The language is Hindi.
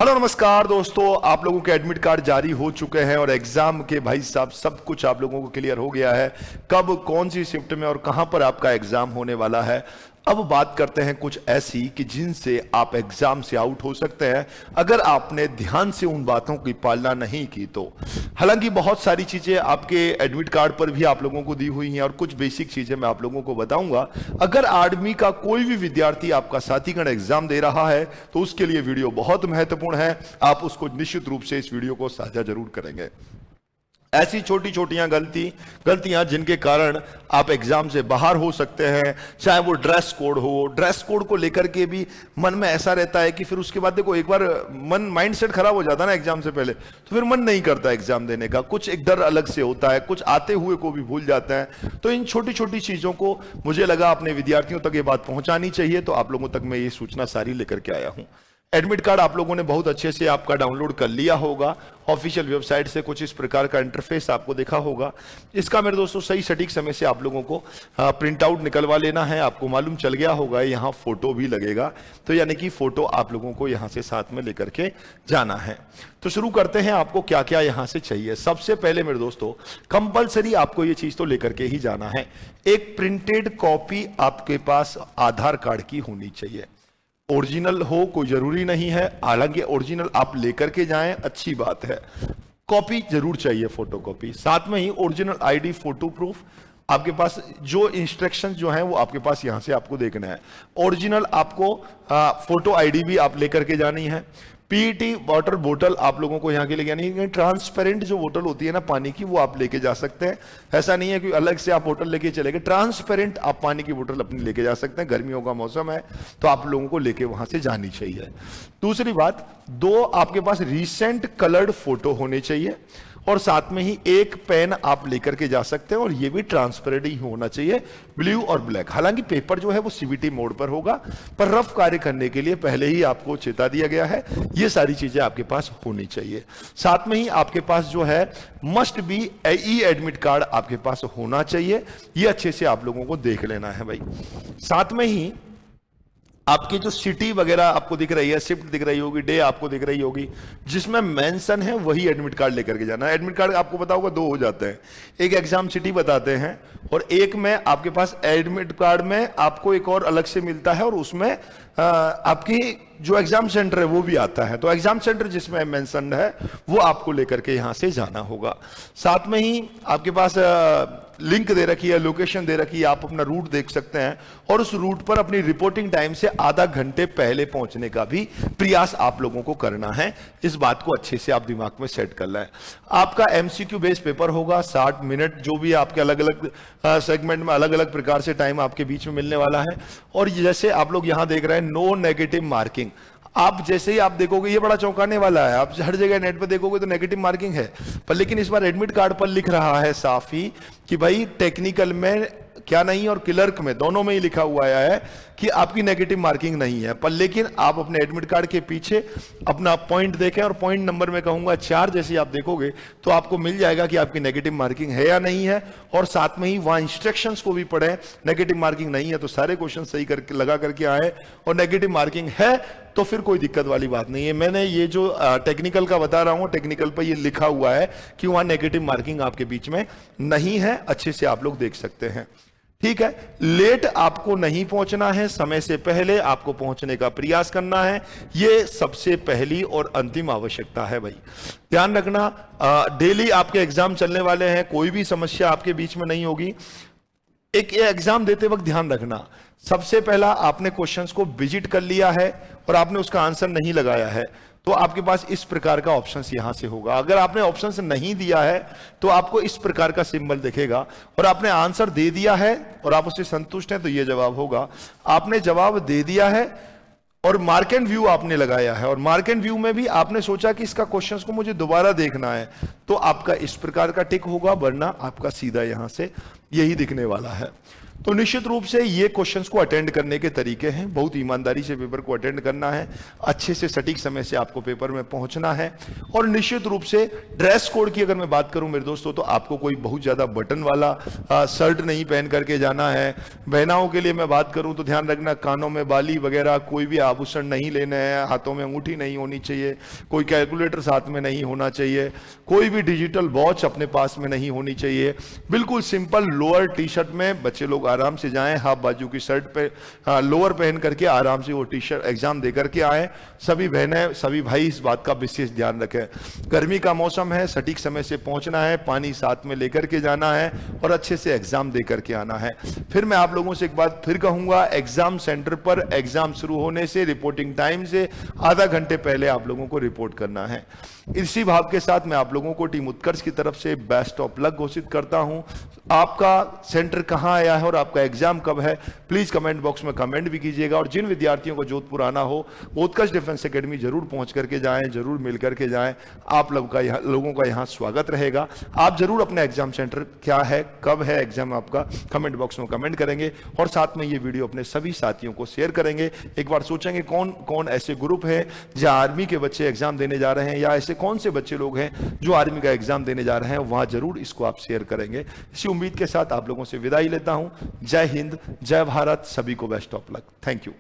हेलो नमस्कार दोस्तों, आप लोगों के एडमिट कार्ड जारी हो चुके हैं और एग्जाम के भाई साहब सब कुछ आप लोगों को क्लियर हो गया है। कब कौन सी शिफ्ट में और कहां पर आपका एग्जाम होने वाला है। अब बात करते हैं कुछ ऐसी कि जिनसे आप एग्जाम से आउट हो सकते हैं अगर आपने ध्यान से उन बातों की पालना नहीं की तो। हालांकि बहुत सारी चीजें आपके एडमिट कार्ड पर भी आप लोगों को दी हुई हैं और कुछ बेसिक चीजें मैं आप लोगों को बताऊंगा। अगर आर्मी का कोई भी विद्यार्थी आपका साथीगण एग्जाम दे रहा है तो उसके लिए वीडियो बहुत महत्वपूर्ण है। आप उसको निश्चित रूप से इस वीडियो को साझा जरूर करेंगे। ऐसी छोटी छोटियां गलतियां जिनके कारण आप एग्जाम से बाहर हो सकते हैं, चाहे वो ड्रेस कोड हो। ड्रेस कोड को लेकर के भी मन में ऐसा रहता है कि फिर उसके बाद देखो एक बार माइंड सेट खराब हो जाता है ना एग्जाम से पहले, तो फिर मन नहीं करता एग्जाम देने का। कुछ एक डर अलग से होता है, कुछ आते हुए को भी भूल जाता है। तो इन छोटी छोटी चीजों को मुझे लगा अपने विद्यार्थियों तक ये बात पहुंचानी चाहिए, तो आप लोगों तक मैं ये सूचना सारी लेकर के आया हूं। एडमिट कार्ड आप लोगों ने बहुत अच्छे से आपका डाउनलोड कर लिया होगा। ऑफिशियल वेबसाइट से कुछ इस प्रकार का इंटरफेस आपको देखा होगा। इसका मेरे दोस्तों सही सटीक समय से आप लोगों को प्रिंट आउट निकलवा लेना है। आपको मालूम चल गया होगा यहाँ फोटो भी लगेगा, तो यानी कि फोटो आप लोगों को यहाँ से साथ में लेकर के जाना है। तो शुरू करते हैं, आपको क्या क्या यहाँ से चाहिए। सबसे पहले मेरे दोस्तों कंपलसरी आपको ये चीज तो लेकर के ही जाना है, एक प्रिंटेड कॉपी आपके पास आधार कार्ड की होनी चाहिए। ओरिजिनल हो कोई जरूरी नहीं है, हालांकि ओरिजिनल आप लेकर के जाएं अच्छी बात है, कॉपी जरूर चाहिए, फोटो कॉपी। साथ में ही ओरिजिनल आईडी, फोटो प्रूफ आपके पास, जो इंस्ट्रक्शंस जो हैं वो आपके पास यहां से आपको देखना है। ओरिजिनल आपको फोटो आईडी भी आप लेकर के जानी है। पीईटी वाटर बोतल आप लोगों को यहाँ के लिए, यानी ट्रांसपेरेंट जो बोतल होती है ना पानी की, वो आप लेके जा सकते हैं। ऐसा नहीं है कि अलग से आप बोतल लेके चले गए, ट्रांसपेरेंट आप पानी की बोतल अपनी लेके जा सकते हैं। गर्मियों का मौसम है तो आप लोगों को लेके वहां से जानी चाहिए। दूसरी बात, दो आपके पास रीसेंट कलर्ड फोटो होने चाहिए और साथ में ही एक पेन आप लेकर के जा सकते हैं और ये भी ट्रांसपेरेंट ही होना चाहिए, ब्लू और ब्लैक। हालांकि पेपर जो है वो सीवीटी मोड पर होगा, पर रफ कार्य करने के लिए पहले ही आपको चेता दिया गया है। ये सारी चीजें आपके पास होनी चाहिए। साथ में ही आपके पास जो है must be e admit card आपके पास होना चाहिए। ये अच्छे से आप लोगों को देख लेना है भाई। साथ में ही आपकी जो सिटी वगैरह आपको दिख रही है, शिफ्ट दिख रही होगी, डे आपको दिख रही होगी, जिसमें मेंशन है वही एडमिट कार्ड लेकर के जाना है। एडमिट कार्ड आपको पता होगा दो हो जाते हैं, एक एग्जाम सिटी बताते हैं और एक में आपके पास एडमिट कार्ड में आपको एक और अलग से मिलता है और उसमें आपकी जो एग्जाम सेंटर है वो भी आता है। तो एग्जाम सेंटर जिसमें मेंशन है वो आपको लेकर के यहां से जाना होगा। साथ में ही आपके पास लिंक दे रखी है, लोकेशन दे रखी है, आप अपना रूट देख सकते हैं और उस रूट पर अपनी रिपोर्टिंग टाइम से आधा घंटे पहले पहुंचने का भी प्रयास आप लोगों को करना है। इस बात को अच्छे से आप दिमाग में सेट कर लें। आपका एमसीक्यू बेस्ड पेपर होगा, 60 मिनट जो भी आपके अलग अलग सेगमेंट में अलग अलग प्रकार से टाइम आपके बीच में मिलने वाला है। और जैसे आप लोग यहां देख रहे हैं नो नेगेटिव मार्किंग, आप जैसे ही आप देखोगे ये बड़ा चौंकाने वाला है। आप हर जगह नेट पे देखोगे तो नेगेटिव मार्किंग है, पर लेकिन इस बार एडमिट कार्ड पर लिख रहा है साफ ही कि भाई टेक्निकल में क्या नहीं और क्लर्क में दोनों में ही लिखा हुआ है कि आपकी नेगेटिव मार्किंग नहीं है। पर लेकिन आप अपने एडमिट कार्ड के पीछे अपना पॉइंट देखें और पॉइंट नंबर में कहूंगा 4 जैसे आप देखोगे तो आपको मिल जाएगा कि आपकी नेगेटिव मार्किंग है या नहीं है। और साथ में ही वहां इंस्ट्रक्शंस को भी पढ़ें। नेगेटिव मार्किंग नहीं है तो सारे क्वेश्चन सही करके लगा करके आए, और नेगेटिव मार्किंग है तो फिर कोई दिक्कत वाली बात नहीं है। मैंने ये जो टेक्निकल का बता रहा हूं, टेक्निकल पर ये लिखा हुआ है कि वहां नेगेटिव मार्किंग आपके बीच में नहीं है, अच्छे से आप लोग देख सकते हैं। ठीक है, लेट आपको नहीं पहुंचना है, समय से पहले आपको पहुंचने का प्रयास करना है। यह सबसे पहली और अंतिम आवश्यकता है भाई। ध्यान रखना, डेली आपके एग्जाम चलने वाले हैं, कोई भी समस्या आपके बीच में नहीं होगी। एक एग्जाम देते वक्त ध्यान रखना, सबसे पहला आपने क्वेश्चंस को विजिट कर लिया है और आपने उसका आंसर नहीं लगाया है तो आपके पास इस प्रकार का ऑप्शंस यहां से होगा। अगर आपने ऑप्शंस नहीं दिया है तो आपको इस प्रकार का सिंबल दिखेगा, और आपने आंसर दे दिया है और आप उससे संतुष्ट हैं तो यह जवाब होगा। आपने जवाब दे दिया है और मार्क एंड व्यू आपने लगाया है, और मार्क एंड व्यू में भी आपने सोचा कि इसका क्वेश्चंस को मुझे दोबारा देखना है, तो आपका इस प्रकार का टिक होगा, वरना आपका सीधा यहां से यही दिखने वाला है। तो निश्चित रूप से ये क्वेश्चंस को अटेंड करने के तरीके हैं, बहुत ईमानदारी से पेपर को अटेंड करना है, अच्छे से सटीक समय से आपको पेपर में पहुंचना है। और निश्चित रूप से ड्रेस कोड की अगर मैं बात करूं मेरे दोस्तों, तो आपको कोई बहुत ज्यादा बटन वाला शर्ट नहीं पहन करके जाना है। बहनाओं के लिए मैं बात करूं तो ध्यान रखना, कानों में बाली वगैरह कोई भी आभूषण नहीं लेने हैं, हाथों में अंगूठी नहीं होनी चाहिए, कोई कैलकुलेटर साथ में नहीं होना चाहिए, कोई भी डिजिटल वॉच अपने पास में नहीं होनी चाहिए। बिल्कुल सिंपल लोअर टी शर्ट में बच्चे लोग आराम से जाएं, हाफ बाजू की शर्ट पे लोअर पहन करके आराम से वो टी शर्ट एग्जाम दे करके आए। सभी बहनें सभी भाई इस बात का विशेष ध्यान रखें, गर्मी का मौसम है, सटीक समय से पहुंचना है, पानी साथ में लेकर के जाना है और अच्छे से एग्जाम दे करके आना है। फिर मैं आप लोगों से एक बात फिर कहूंगा, एग्जाम सेंटर पर एग्जाम शुरू होने से रिपोर्टिंग टाइम से आधा घंटे पहले आप लोगों को रिपोर्ट करना है। इसी भाव के साथ मैं आप लोगों को टीम उत्कर्ष की तरफ से बेस्ट ऑफ लक घोषित करता हूं। आपका सेंटर कहां आया है और आपका एग्जाम कब है, प्लीज कमेंट बॉक्स में कमेंट भी कीजिएगा। और जिन विद्यार्थियों को जोधपुर आना हो, उत्कर्ष डिफेंस एकेडमी जरूर पहुंच करके जाएं, जरूर मिल करके जाएं। आप लोगों का यहां स्वागत रहेगा। आप जरूर अपना एग्जाम सेंटर क्या है, कब है एग्जाम आपका, कमेंट बॉक्स में कमेंट करेंगे और साथ में ये वीडियो अपने सभी साथियों को शेयर करेंगे। एक बार सोचेंगे कौन कौन ऐसे ग्रुप है जहां आर्मी के बच्चे एग्जाम देने जा रहे हैं, या ऐसे कौन से बच्चे लोग हैं जो आर्मी का एग्जाम देने जा रहे हैं, वहां जरूर इसको आप शेयर करेंगे। इसी उम्मीद के साथ आप लोगों से विदाई लेता हूं। जय हिंद, जय भारत, सभी को best of luck. Thank you.